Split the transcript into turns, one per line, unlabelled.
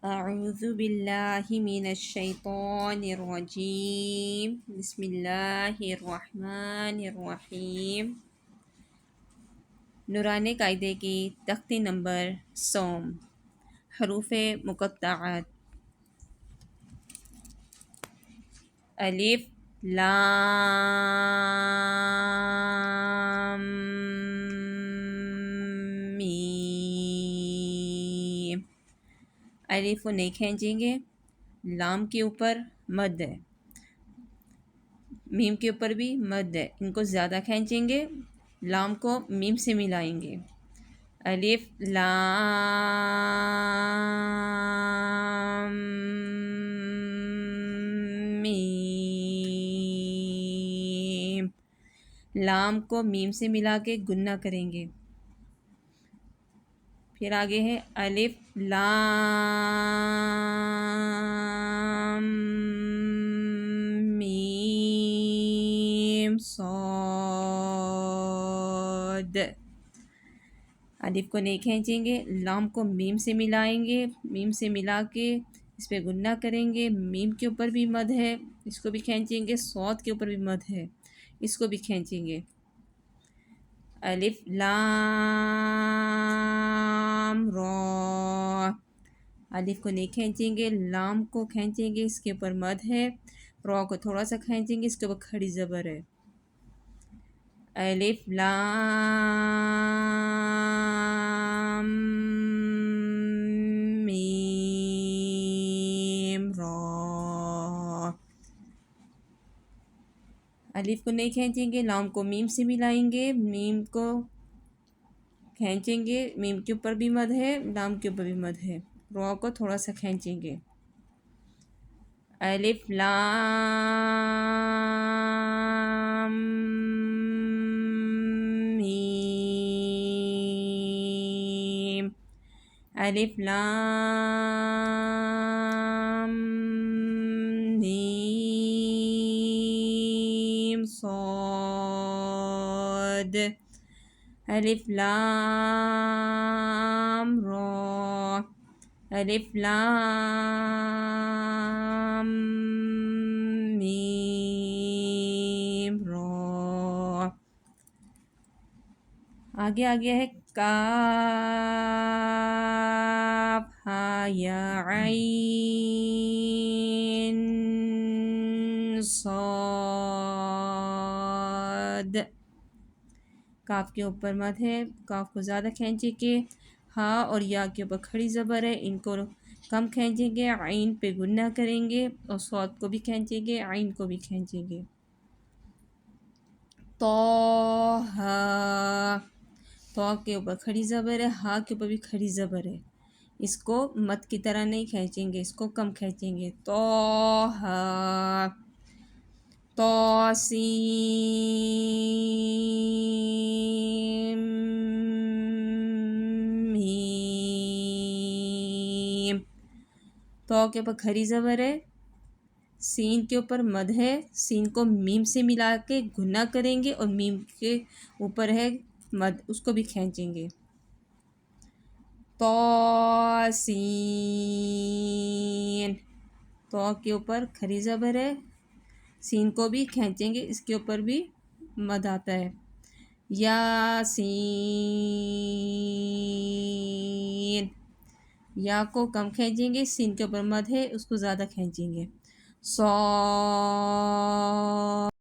اعوذ باللہ من الشیطان الرجیم بسم اللہ الرحمن الرحیم۔ نورانی قاعدے کی تختی نمبر 100، حروف مقطعات: الف، لام، میم۔ الف کو نہیں کھینچیں گے، لام کے اوپر مد ہے، میم کے اوپر بھی مد ہے، ان کو زیادہ کھینچیں گے، لام کو میم سے ملائیں گے۔ الف لام میم، لام کو میم سے ملا کے گنہ کریں گے۔ پھر آگے ہے الف لام میم صاد۔ الف کو نہیں کھینچیں گے، لام کو میم سے ملائیں گے، میم سے ملا کے اس پہ گنہ کریں گے۔ میم کے اوپر بھی مد ہے، اس کو بھی کھینچیں گے، صاد کے اوپر بھی مد ہے، اس کو بھی کھینچیں گے۔ الف لام را، الف کو نہیں کھینچیں گے، لام کو کھینچیں گے، اس کے اوپر مد ہے، را کو تھوڑا سا کھینچیں گے، اس کے اوپر کھڑی زبر ہے۔ الف لام میم را، الف کو نہیں کھینچیں گے، لام کو میم سے ملائیں گے، میم کو کھینچیں گے، میم کے اوپر بھی مد ہے، لام کے اوپر بھی مد ہے، را کو تھوڑا سا کھینچیں گے۔ الف لام میم، الف لام میم صاد، الف لام را، الف لام میم را۔ آگے ہے کاف ہا یا عین صاد۔ کاف کے اوپر مد ہے، کاف کو زیادہ کھینچیں گے، ہا اور یا کے اوپر کھڑی زبر ہے، ان کو کم کھینچیں گے، عین پہ گنہ کریں گے، اور صاد کو بھی کھینچیں گے، عین کو بھی کھینچیں گے۔ طٰہٰ، طا کے اوپر کھڑی زبر ہے، ہا کے اوپر بھی کھڑی زبر ہے، اس کو مد کی طرح نہیں کھینچیں گے، اس کو کم کھینچیں گے۔ طٰہٰ، طاسین میم، طا کے اوپر کھڑی زبر ہے، سین کے اوپر مد ہے، سین کو میم سے ملا کے گنہ کریں گے، اور میم کے اوپر ہے مد، اس کو بھی کھینچیں گے۔ طاسین، طا کے اوپر کھڑی زبر ہے، سین کو بھی کھینچیں گے، اس کے اوپر بھی مد آتا ہے۔ یاسین، یا کو کم کھینچیں گے، سین کے اوپر مد ہے، اس کو زیادہ کھینچیں گے۔ صاد،